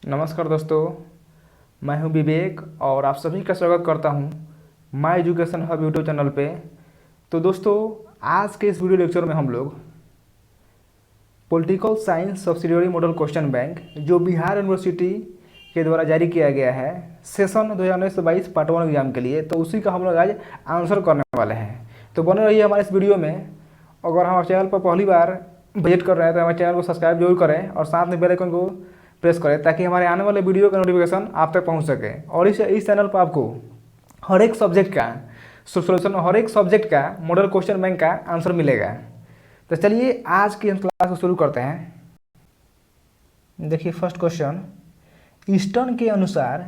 नमस्कार दोस्तों, मैं हूं विवेक और आप सभी का स्वागत करता हूं my education hub YouTube channel पे। तो दोस्तों, आज के इस वीडियो लेक्चर में हम लोग political science subsidiary model question bank जो बिहार यूनिवर्सिटी के द्वारा जारी किया गया है सेशन 2019-22 पार्ट 1 एग्जाम के लिए, तो उसी का हम लोग आज आंसर करने वाले हैं। तो बने रहिए हमारे इस वीडियो में। अगर हमारे चैनल पर पहली बार विजिट कर रहे हैं तो हमारे चैनल को सब्सक्राइब जरूर करें और साथ में बेल आइकन को प्रेस करें ताकि हमारे आने वाले वीडियो का नोटिफिकेशन आप तक पहुंच सके। और इस चैनल पर आपको हर एक सब्जेक्ट का सोल्यूशन, हर एक सब्जेक्ट का मॉडल क्वेश्चन बैंक का आंसर मिलेगा। तो चलिए आज की हम क्लास को शुरू करते हैं। देखिए फर्स्ट क्वेश्चन, ईस्टर्न के अनुसार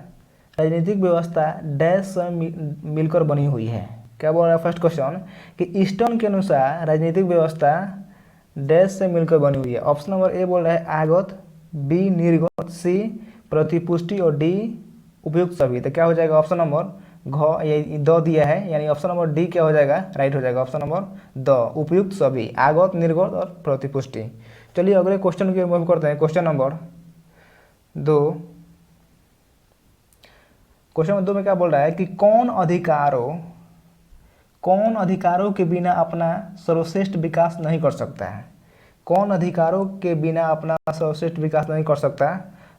राजनीतिक व्यवस्था डैश से मिलकर बनी हुई है। क्या बोल रहा है फर्स्ट क्वेश्चन कि ईस्टर्न के अनुसार राजनीतिक व्यवस्था डैश से मिलकर बनी हुई है। ऑप्शन नंबर ए बोल रहा है आगत, बी निर्गत, सी प्रतिपुष्टि और डी उपयुक्त सभी। तो क्या हो जाएगा ऑप्शन नंबर ये द दिया है, यानी ऑप्शन नंबर डी क्या हो जाएगा, राइट हो जाएगा। ऑप्शन नंबर द उपयुक्त सभी, आगत, निर्गत और प्रतिपुष्टि। चलिए अगले क्वेश्चन की मूव करते हैं। Question number 2। क्वेश्चन नंबर 2 में क्या बोल रहा है कि कौन अधिकारों के बिना अपना सर्वश्रेष्ठ विकास नहीं कर सकता है। कौन अधिकारों के बिना अपना सर्वश्रेष्ठ विकास नहीं कर सकता,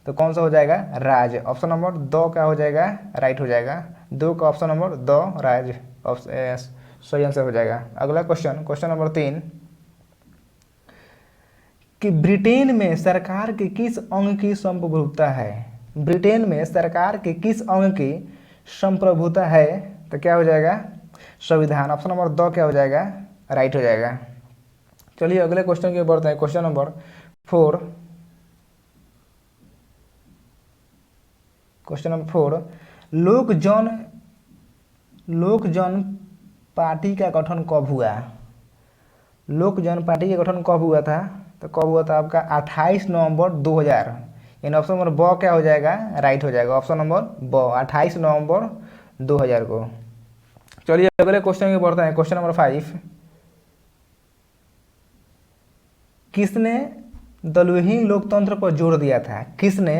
तो कौन सा हो जाएगा, राज। ऑप्शन नंबर 2 क्या हो जाएगा, राइट हो जाएगा। 2 का ऑप्शन नंबर 2 राज सही आंसर हो जाएगा। अगला क्वेश्चन, क्वेश्चन नंबर 3 कि ब्रिटेन में सरकार के किस अंग की संप्रभुता है। ब्रिटेन में सरकार के किस अंग की संप्रभुता है, तो क्या हो जाएगा, संविधान। ऑप्शन नंबर 2 क्या हो जाएगा, राइट हो जाएगा। चलिए अगले क्वेश्चन की बढ़ते हैं। Question number 4। क्वेश्चन नंबर 4, लोक जन पार्टी का गठन कब हुआ। लोक जन पार्टी का गठन कब हुआ था, तो कब हुआ था आपका 28 नवंबर 2000, यानी ऑप्शन नंबर ब क्या हो जाएगा, राइट हो जाएगा। ऑप्शन नंबर ब 28 नवंबर 2000 को। चलिए अगले क्वेश्चन की बढ़ते हैं। क्वेश्चन नंबर 5, किसने दल विहीन लोकतंत्र पर जोर दिया था। किसने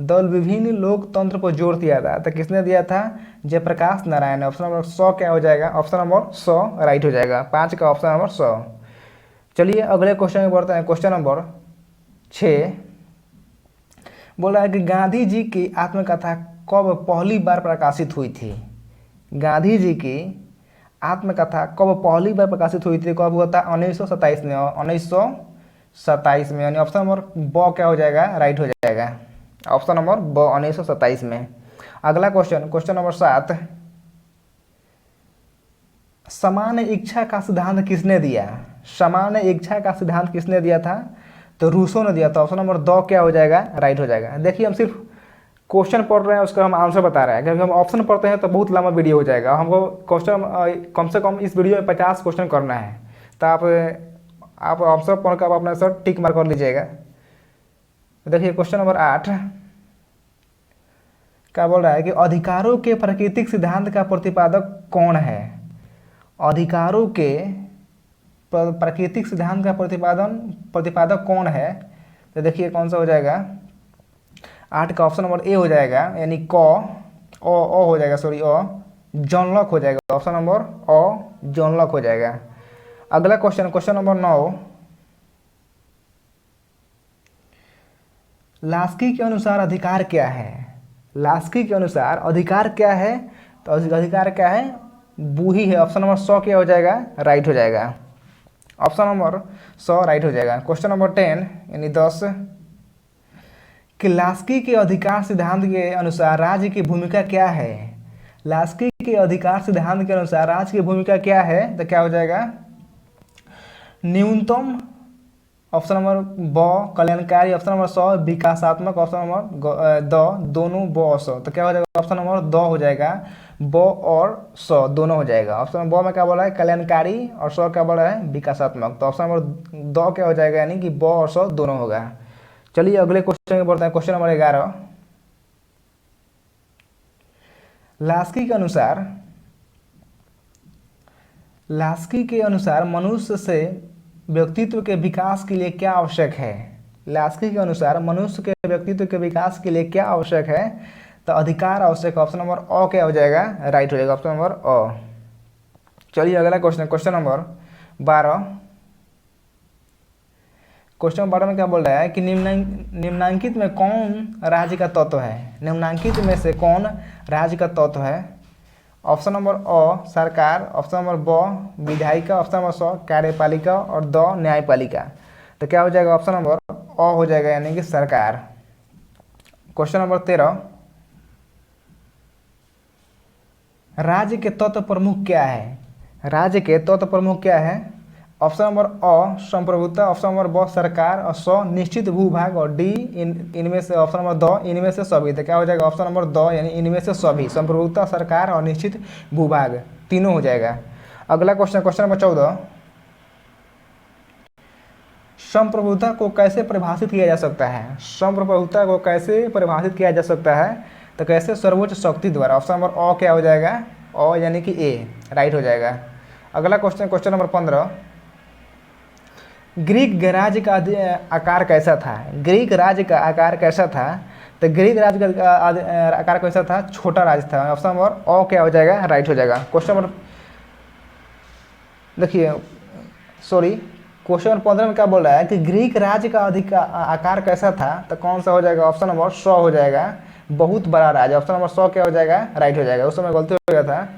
दल विहीन लोकतंत्र पर जोर दिया था, तो किसने दिया था, जयप्रकाश नारायण। ऑप्शन नंबर 100 क्या हो जाएगा, ऑप्शन नंबर 100 राइट हो जाएगा। 5 का ऑप्शन नंबर 100। चलिए अगले क्वेश्चन में बढ़ते हैं। क्वेश्चन नंबर 6 बोल रहा है कि गांधी जी की आत्मकथा कब पहली बार प्रकाशित हुई थी। गांधी जी की आत्मकथा कब पहली बार प्रकाशित हुई थी, कब हुआ था, 1927 में। 1927 में, यानी ऑप्शन नंबर ब क्या हो जाएगा, राइट हो जाएगा। ऑप्शन नंबर ब 1927 में। अगला क्वेश्चन, क्वेश्चन नंबर 7, समान इच्छा का सिद्धांत किसने दिया। समान इच्छा का सिद्धांत किसने दिया था, तो रूसो ने दिया था। ऑप्शन नंबर 2 क्या हो जाएगा, राइट हो जाएगा। देखिए हम सिर्फ क्वेश्चन पढ़ रहे हैं, उसका हम आंसर बता रहे हैं। क्योंकि हम ऑप्शन पढ़ते हैं तो बहुत लंबा वीडियो हो जाएगा। हमको क्वेश्चन कम से कम इस वीडियो में 50 क्वेश्चन करना है। तो आप आंसर पढ़कर आप अपना सर टिक मार कर लीजिएगा। देखिए क्वेश्चन नंबर 8 क्या बोल रहा है कि अधिकारों के प्राकृतिक सिद्धांत का प्रतिपादक कौन है। अधिकारों के प्राकृतिक सिद्धांत का प्रतिपादक कौन है, तो देखिए कौन सा हो जाएगा, 8 का ऑप्शन नंबर ए हो जाएगा, यानी ओ हो जाएगा, सॉरी जॉन लॉक हो जाएगा। ऑप्शन नंबर जॉन लॉक हो जाएगा। अगला क्वेश्चन, क्वेश्चन नंबर 9, लास्की के अनुसार अधिकार क्या है। लास्की के अनुसार अधिकार क्या है, तो अधिकार क्या है, बूही है। ऑप्शन नंबर 100 क्या हो जाएगा, राइट हो जाएगा। ऑप्शन नंबर 100 राइट हो जाएगा। क्वेश्चन नंबर 10 यानी 10 कि लास्की के अधिकार सिद्धांत के अनुसार राज्य की भूमिका क्या है। लास्की के अधिकार सिद्धांत के अनुसार राज्य की भूमिका क्या है, तो क्या हो जाएगा, न्यूनतम। ऑप्शन नंबर ब कल्याणकारी। ऑप्शन नंबर 100 विकासात्मक। ऑप्शन नंबर द दोनों ब और 100, तो क्या हो जाएगा, ऑप्शन नंबर 2 हो जाएगा, ब और 100 दोनों हो जाएगा। ऑप्शन नंबर ब में क्या बोला है, कल्याणकारी, और 100 क्या बोला है, विकासात्मक। तो ऑप्शन नंबर 2 क्या हो जाएगा, यानी कि ब और 100 दोनों होगा। चलिए अगले क्वेश्चन में बढ़ते हैं। क्वेश्चन नंबर 11, लास्की के अनुसार मनुष्य से व्यक्तित्व के विकास के लिए क्या आवश्यक है। लास्की के अनुसार मनुष्य के व्यक्तित्व के विकास के लिए क्या आवश्यक है? तो अधिकार आवश्यक। ऑप्शन नंबर अ क्या हो जाएगा? राइट हो जाएगा ऑप्शन नंबर अ। चलिए अगला question, question number 12। Question number 12 में क्या बोल रहा है कि निम्नांकित में कौन राज्य का तत्व है? निम्नांकित में से कौन राज्य का तत्व है? ऑप्शन नंबर अ सरकार, ऑप्शन नंबर ब विधायिका, ऑप्शन नंबर स कार्यपालिका और द न्यायपालिका। तो क्या हो जाएगा? ऑप्शन नंबर अ हो जाएगा, यानी कि सरकार। क्वेश्चन नंबर 13, राज्य के तत्व प्रमुख क्या है? राज्य के तत्व प्रमुख क्या है? ऑप्शन नंबर अ संप्रभुता, ऑप्शन नंबर ब सरकार और स निश्चित भूभाग और डी इनमें से, ऑप्शन नंबर द इनमें से सभी। तो क्या हो जाएगा? ऑप्शन नंबर द यानी इनमें से सभी, संप्रभुता, सरकार और निश्चित भूभाग तीनों हो जाएगा। अगला क्वेश्चन, क्वेश्चन नंबर 14, संप्रभुता को कैसे परिभाषित किया जा सकता है? संप्रभुता को कैसे परिभाषित किया जा सकता है? तो कैसे? सर्वोच्च शक्ति द्वारा। ऑप्शन नंबर अ क्या हो जाएगा? अ यानी कि ए राइट हो जाएगा। अगला क्वेश्चन, क्वेश्चन नंबर 15, ग्रीक गणराज्य का आकार कैसा था? ग्रीक राज्य का आकार कैसा था? तो ग्रीक राज्य का आकार कैसा था? छोटा राज्य था। ऑप्शन नंबर अ क्या हो जाएगा? राइट हो जाएगा। क्वेश्चन नंबर देखिए, सॉरी, क्वेश्चन नंबर 15 में क्या बोल रहा है कि ग्रीक राज्य का आकार कैसा था? तो कौन सा हो जाएगा? ऑप्शन नंबर स हो जाएगा, बहुत बड़ा राज्य। ऑप्शन नंबर स क्या हो जाएगा? राइट हो जाएगा। उस समय गलती हो गया था,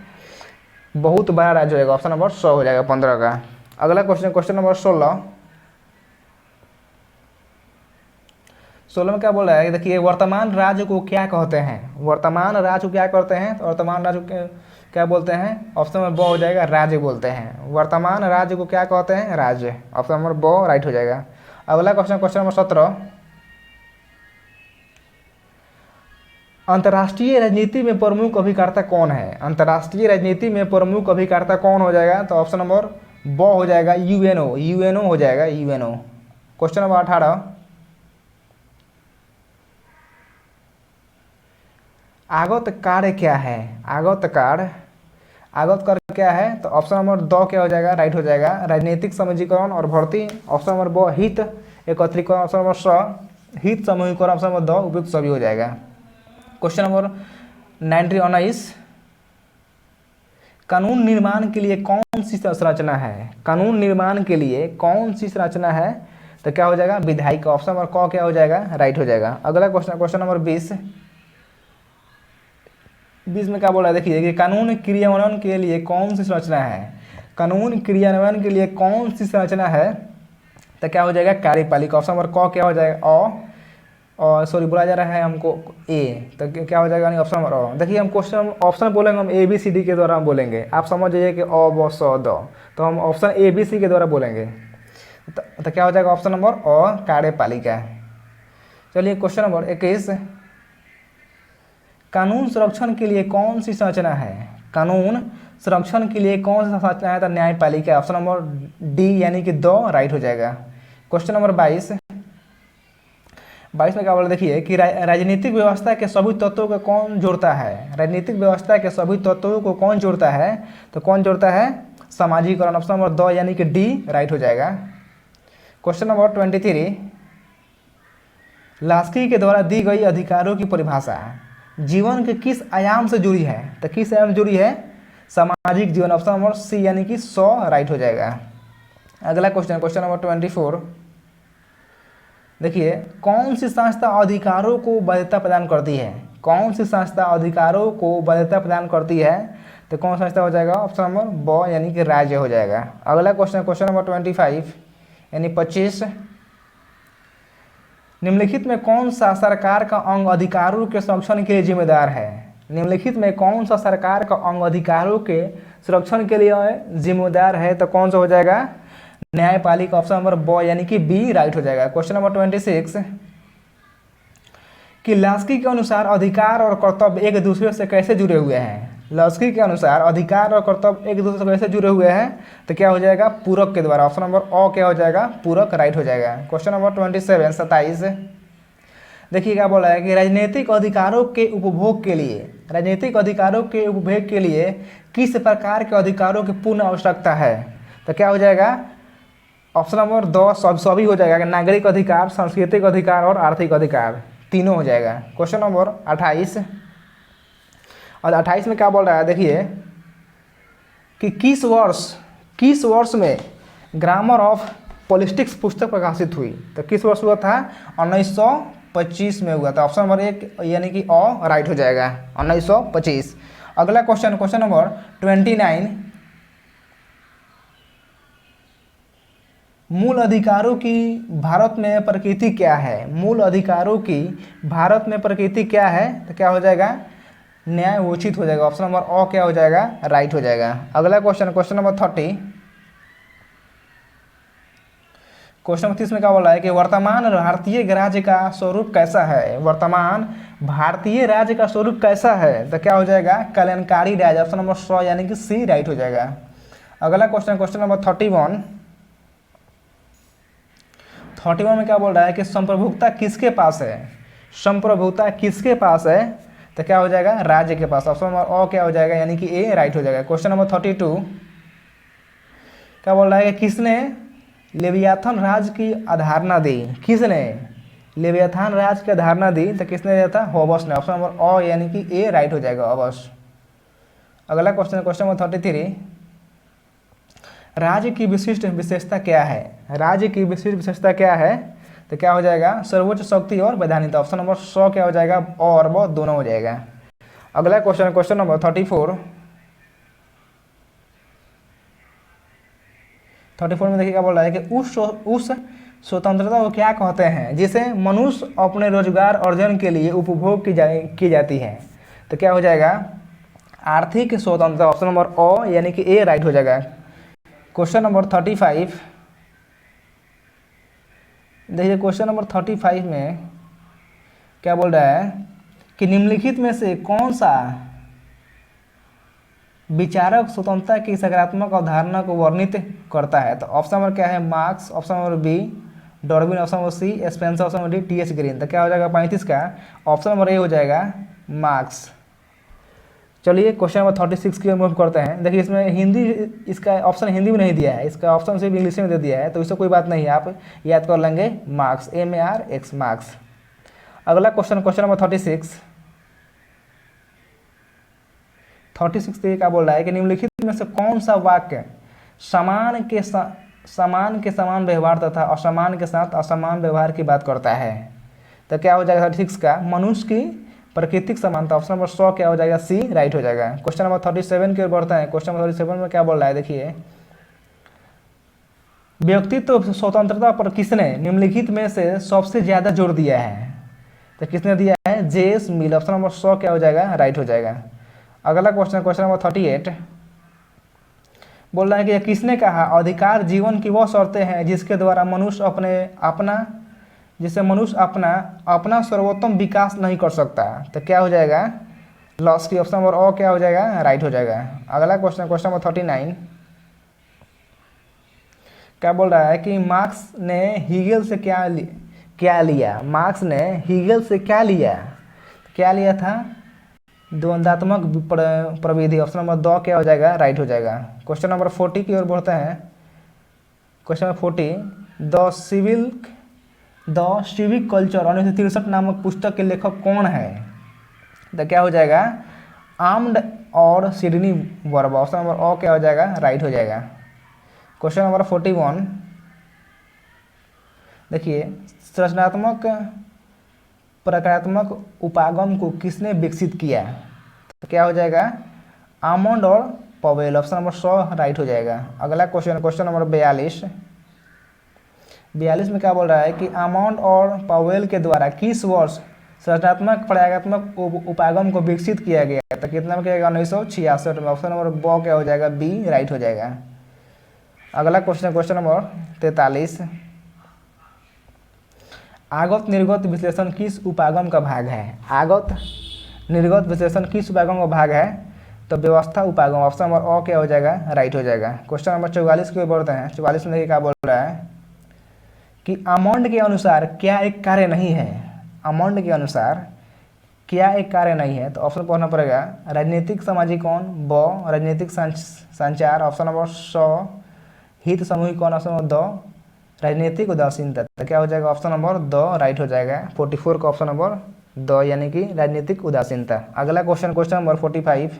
बहुत बड़ा राज्य हो जाएगा। ऑप्शन नंबर स हो जाएगा 15 का। अगला क्वेश्चन, क्वेश्चन नंबर 16। 16 में क्या बोल रहा है? देखिए, वर्तमान राज्य को क्या कहते हैं? वर्तमान राज्य को क्या कहते हैं? तो वर्तमान राज्य को क्या बोलते हैं? ऑप्शन नंबर ब हो जाएगा, राज्य बोलते हैं। वर्तमान राज्य को क्या कहते हैं? राज्य। ऑप्शन नंबर ब राइट हो जाएगा। अगला क्वेश्चन, क्वेश्चन नंबर 17, अंतर्राष्ट्रीय राजनीति में प्रमुख अभिकर्ता कौन है? अंतर्राष्ट्रीय राजनीति में प्रमुख अभिकर्ता कौन हो जाएगा? तो ऑप्शन नंबर ब हो जाएगा, यूएनओ। यूएनओ हो जाएगा, यूएनओ। क्वेश्चन नंबर 18, आगत कार्य क्या है? आगत कार्य, आगत कार्य क्या है? तो ऑप्शन नंबर द क्या हो जाएगा? राइट हो जाएगा, राजनीतिक समूहीकरण और भर्ती। ऑप्शन नंबर ब हित एकत्रीकरण, ऑप्शन नंबर स हित समूहीकरण, ऑप्शन नंबर द उपयुक्त सभी हो जाएगा। क्वेश्चन नंबर 19, कानून निर्माण के लिए कौन सी संरचना है? कानून निर्माण के लिए कौन सी संरचना है? तो क्या हो जाएगा? विधायिका। ऑप्शन नंबर क क्या हो जाएगा? राइट हो जाएगा। अगला क्वेश्चन, क्वेश्चन नंबर 20 में क्या बोला है? देखिए कि कानून क्रियान्वयन के लिए कौन सी संरचना है? कानून क्रियान्वयन के लिए कौन सी संरचना है? तो क्या हो जाएगा? कार्यपालिका। ऑप्शन नंबर क क्या हो जाएगा? अ, और सॉरी बोला जा रहा है हमको ए, तो क्या हो जाएगा? ऑप्शन नंबर अ। देखिए, हम क्वेश्चन ऑप्शन बोलेंगे, हम ए बी सी डी के द्वारा हम बोलेंगे। आप समझ जाइए कि अ ब स द, तो हम ऑप्शन ए बी सी के द्वारा बोलेंगे। तो क्या हो जाएगा? ऑप्शन नंबर अ कार्यपालिका। चलिए क्वेश्चन नंबर 21, कानून संरक्षण के लिए कौन सी संरचना है? कानून संरक्षण के लिए कौन सा संरचना है? तो न्यायपालिका। ऑप्शन नंबर डी यानी कि द राइट हो जाएगा। क्वेश्चन नंबर 22 में क्या बोला? देखिए कि राजनीतिक व्यवस्था के सभी तत्वों को कौन जोड़ता है? राजनीतिक व्यवस्था के सभी तत्वों को कौन जोड़ता है? तो कौन जोड़ता है? समाजीकरण। ऑप्शन नंबर द यानी कि डी राइट हो जाएगा। क्वेश्चन नंबर 23, लास्की के द्वारा दी गई अधिकारों की परिभाषा जीवन के किस आयाम से जुड़ी है? तो किस आयाम से जुड़ी है? सामाजिक जीवन। ऑप्शन नंबर सी यानी कि 100 राइट हो जाएगा। अगला क्वेश्चन, क्वेश्चन नंबर 24, देखिए, कौन सी संस्था अधिकारों को वैधता प्रदान करती है? कौन सी संस्था अधिकारों को वैधता प्रदान करती है? तो कौन सा संस्था हो जाएगा? ऑप्शन नंबर ब यानी कि राज्य हो जाएगा। अगला क्वेश्चन, क्वेश्चन नंबर 25 यानी 25, निम्नलिखित में कौन सा सरकार का अंग अधिकारों के संरक्षण के लिए जिम्मेदार है? निम्नलिखित में कौन सा सरकार का अंग अधिकारों के सुरक्षण के लिए जिम्मेदार है? तो कौन सा हो जाएगा? न्यायपालिका। ऑप्शन नंबर ब यानी कि बी राइट हो जाएगा। क्वेश्चन नंबर 26, कि लास्की के अनुसार अधिकार और कर्तव्य एक दूसरे से कैसे जुड़े हुए हैं? लास्की के अनुसार अधिकार और कर्तव्य एक दूसरे से कैसे जुड़े हुए हैं? तो क्या हो जाएगा? पूरक के द्वारा। ऑप्शन नंबर अ क्या हो जाएगा? पूरक राइट हो जाएगा। क्वेश्चन नंबर 27 देखिए क्या बोला है कि राजनीतिक अधिकारों के उपभोग के लिए, राजनीतिक अधिकारों के उपभोग के लिए किस प्रकार के अधिकारों की पूर्ण आवश्यकता है? तो क्या हो जाएगा? ऑप्शन नंबर 2 सभी हो जाएगा, नागरिक अधिकार, सांस्कृतिक अधिकार और आर्थिक अधिकार, तीनों हो जाएगा। क्वेश्चन नंबर 28, और 28 में क्या बोल रहा है देखिए कि किस वर्ष में ग्रामर ऑफ पॉलिटिक्स पुस्तक प्रकाशित हुई। तो किस वर्ष हुआ था? 1925 में हुआ था। ऑप्शन नंबर 1 यानी कि अ राइट हो जाएगा, 1925। अगला क्वेश्चन, क्वेश्चन नंबर 29, मूल अधिकारों की भारत में प्रकृति क्या है? मूल अधिकारों की भारत में प्रकृति क्या है? तो क्या हो जाएगा? न्याय उचित हो जाएगा। ऑप्शन नंबर अ क्या हो जाएगा? राइट हो जाएगा। अगला question, question number 30, question number 30 में क्या बोला है कि वर्तमान भारतीय राज्य का स्वरूप कैसा है? वर्तमान भारतीय राज्य का स्वरूप कैसा है? तो क्या हो जाएगा? कल्याणकारी राज्य। ऑप्शन नंबर 100 यानी कि सी राइट हो जाएगा। अगला क्वेश्चन, क्वेश्चन नंबर 31 में क्या बोल रहा है कि संप्रभुता किसके पास है? संप्रभुता किसके पास है? तो क्या हो जाएगा? राज्य के पास। ऑप्शन नंबर अ क्या हो जाएगा? यानी कि ए राइट हो जाएगा। क्वेश्चन नंबर 32 क्या बोल रहा है कि किसने लेवियाथन राज की अवधारणा दी? किसने लेवियाथन राज की अवधारणा दी? तो किसने दिया था? होबस ने। ऑप्शन नंबर अ यानी कि ए राइट हो जाएगा, होबस। अगला क्वेश्चन, क्वेश्चन नंबर 33, राज्य की विशिष्ट विशेषता क्या है? राज्य की विशिष्ट विशेषता क्या है? तो क्या हो जाएगा? सर्वोच्च शक्ति और वैधानिकता। ऑप्शन नंबर 100 क्या हो जाएगा? और वो दोनों हो जाएगा। अगला क्वेश्चन, क्वेश्चन नंबर 34 में देखिए क्या बोल रहा है कि उस स्वतंत्रता को क्या कहते हैं जिसे मनुष्य अपने रोजगार अर्जन के लिए उपभोग की जाती है? तो क्या हो जाएगा? आर्थिक स्वतंत्रता। ऑप्शन नंबर अ यानी कि ए राइट हो जाएगा। क्वेश्चन नंबर 35 देखिए, क्वेश्चन नंबर 35 में क्या बोल रहा है कि निम्नलिखित में से कौन सा विचारक स्वतंत्रता की सकारात्मक अवधारणा को वर्णित करता है? तो ऑप्शन नंबर क्या है? Marx. Option number B Darwin. Option number C Spencer. Option number D T H. Green. तो क्या हो जाएगा 35 का? ऑप्शन नंबर ए हो जाएगा, मार्क्स। चलिए क्वेश्चन नंबर 36 की ओर मूव करते हैं। देखिए इसमें हिंदी, इसका ऑप्शन हिंदी में नहीं दिया है, इसका ऑप्शन सिर्फ इंग्लिश में दे दिया है, तो इससे कोई बात नहीं है, आप याद कर लेंगे, मार्क्स, MARX, मार्क्स। अगला क्वेश्चन, क्वेश्चन नंबर 36 पे क्या बोल रहा है कि निम्नलिखित में से कौन सा वाक्य समान के समान व्यवहार तथा असमान के साथ असमान व्यवहार की बात करता है? तो क्या हो जाएगा 36 का? मनुष्य की प्राकृतिक समानता। ऑप्शन नंबर 100 क्या हो जाएगा? सी राइट हो जाएगा। क्वेश्चन नंबर 37 की ओर बढ़ते हैं। क्वेश्चन नंबर 37 में क्या बोल रहा है देखिए, व्यक्तित्व स्वतंत्रता पर किसने निम्नलिखित में से सबसे ज्यादा जोर दिया है? तो किसने दिया है? जेस मिल। ऑप्शन नंबर 100 क्या हो जाएगा? राइट हो जाएगा। अगला क्वेश्चन, क्वेश्चन नंबर 38 बोल रहा है कि किसने कहा अधिकार जीवन की वह शर्तें हैं जिसके द्वारा मनुष्य अपना सर्वोत्तम विकास नहीं कर सकता? तो क्या हो जाएगा? लॉस की। ऑप्शन नंबर ओ क्या हो जाएगा? राइट हो जाएगा। अगला क्वेश्चन, क्वेश्चन नंबर 39 क्या बोल रहा है कि मार्क्स ने हीगल से क्या लिया? मार्क्स ने हीगल से क्या लिया था? द्वंद्वात्मक प्रविधि। ऑप्शन नंबर 2 क्या हो जाएगा? राइट हो जाएगा। क्वेश्चन नंबर 40 की ओर बढ़ते हैं। Question number 40, the civic culture 1963 नामक पुस्तक के लेखक कौन है? तो क्या हो जाएगा? आर्म्ड और सिडनी वर्बा। ऑप्शन नंबर ओ क्या हो जाएगा? राइट हो जाएगा। क्वेश्चन नंबर 41 देखिए, सृजनात्मक प्रकारात्मक उपागम को किसने विकसित किया? तो क्या हो जाएगा? आमंड और पवेल। ऑप्शन नंबर 100 राइट हो जाएगा। अगला क्वेश्चन, क्वेश्चन नंबर 42 में क्या बोल रहा है कि आमंड और पवेल के द्वारा किस वर्ष सृजनात्मक प्रयोगात्मक उपागम को विकसित किया गया? तो कितना में किया? 1966 में। ऑप्शन नंबर ब क्या हो जाएगा? बी राइट हो जाएगा। अगला क्वेश्चन, क्वेश्चन नंबर 43, आगत निर्गत विश्लेषण किस उपागम का भाग है? आगत निर्गत विश्लेषण किस उपागम का भाग है? तो व्यवस्था उपागम। ऑप्शन नंबर ओ क्या हो जाएगा? राइट हो जाएगा। क्वेश्चन नंबर 44 की ओर बढ़ते हैं। 44 में देखिए क्या बोल रहा है कि आमंड के अनुसार क्या एक कार्य नहीं है? आमंड के अनुसार क्या एक कार्य नहीं है? तो ऑप्शन पढ़ना पड़ेगा, राजनीतिक सामाजिक कौन, ब राजनीतिक संचार। ऑप्शन नंबर 100 हित समूहिक कौन, ऑप्शन नंबर 2 राजनीतिक उदासीनता, तो क्या हो जाएगा ऑप्शन नंबर द राइट हो जाएगा। 44 का ऑप्शन नंबर द यानी कि राजनीतिक उदासीनता। अगला क्वेश्चन, क्वेश्चन नंबर 45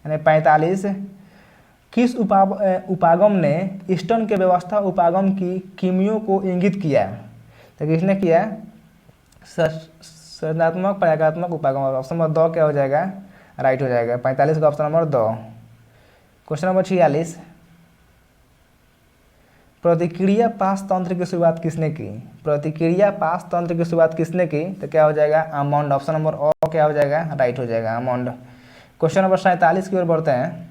यानी 45, किस उपागम ने ईस्टर्न के व्यवस्था उपागम की किमियों को इंगित किया? तो किसने किया? सृजनात्मक प्रयोगात्मक उपागम। ऑप्शन नंबर दो क्या हो जाएगा? राइट हो जाएगा। 45 का ऑप्शन नंबर दो। क्वेश्चन नंबर 46, प्रतिक्रिया पास तंत्र की शुरुआत किसने की? प्रतिक्रिया पास तंत्र की शुरुआत किसने की? तो क्या हो जाएगा? आमंड। ऑप्शन नंबर ओ क्या हो जाएगा? राइट हो जाएगा, आमंड। क्वेश्चन नंबर 47 की ओर बढ़ते हैं।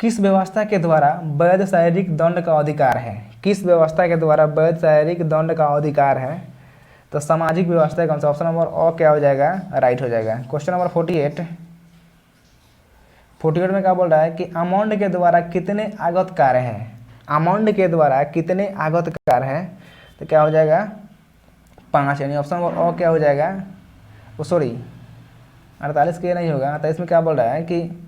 किस व्यवस्था के द्वारा वैध शारीरिक दंड का अधिकार है? किस व्यवस्था के द्वारा वैध शारीरिक दंड का अधिकार है? तो सामाजिक व्यवस्था कौन सा? ऑप्शन नंबर ओ क्या हो जाएगा? राइट हो जाएगा। क्वेश्चन नंबर 48 में क्या बोल रहा है कि आमंड के द्वारा कितने आगत कार्य हैं? आमंड के द्वारा कितने आगत कार्य हैं? तो क्या हो जाएगा? 5, यानी ऑप्शन नंबर ओ क्या हो जाएगा? वो सॉरी 48 के नहीं होगा। तो इसमें क्या बोल रहा है कि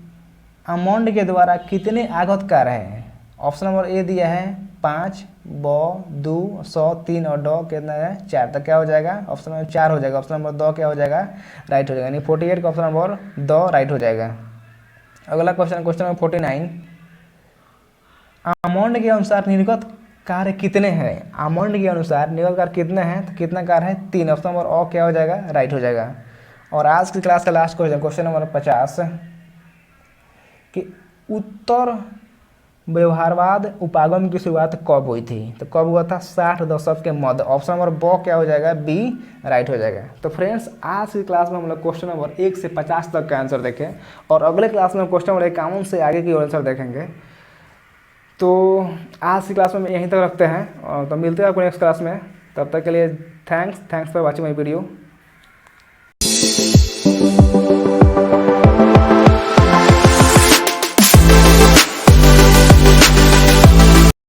आमंड के द्वारा कितने आगत कार्य हैं? ऑप्शन नंबर ए दिया है 5, ब 2, 100, 3 और डॉ कितना है? 4। तो क्या हो जाएगा? ऑप्शन नंबर 4 हो जाएगा। ऑप्शन नंबर दो क्या हो जाएगा? राइट हो जाएगा, यानी 48 का ऑप्शन नंबर दो राइट हो जाएगा। अगला क्वेश्चन, क्वेश्चन नंबर 49, आमंड के अनुसार निर्गत कार्य कितने हैं? आमंड के अनुसार निर्गत कार्य कितने हैं? तो कितना कार्य है? 3। ऑप्शन नंबर ओ क्या हो जाएगा? राइट हो जाएगा। और आज की क्लास का लास्ट क्वेश्चन, क्वेश्चन नंबर 50, कि उत्तर व्यवहारवाद उपागम की शुरुआत कब हुई थी? तो कब हुआ था? 60 दशक के मध्य। ऑप्शन नंबर ब क्या हो जाएगा? बी राइट हो जाएगा। तो फ्रेंड्स, आज की क्लास में हम लोग क्वेश्चन नंबर 1 से 50 तक का आंसर देखें, और अगले क्लास में क्वेश्चन नंबर 51 से आगे की आंसर देखेंगे। तो आज की क्लास में यहीं तक रखते हैं, और तो मिलते हैं आपको नेक्स्ट क्लास में। तब तक के लिए thanks for watching my video.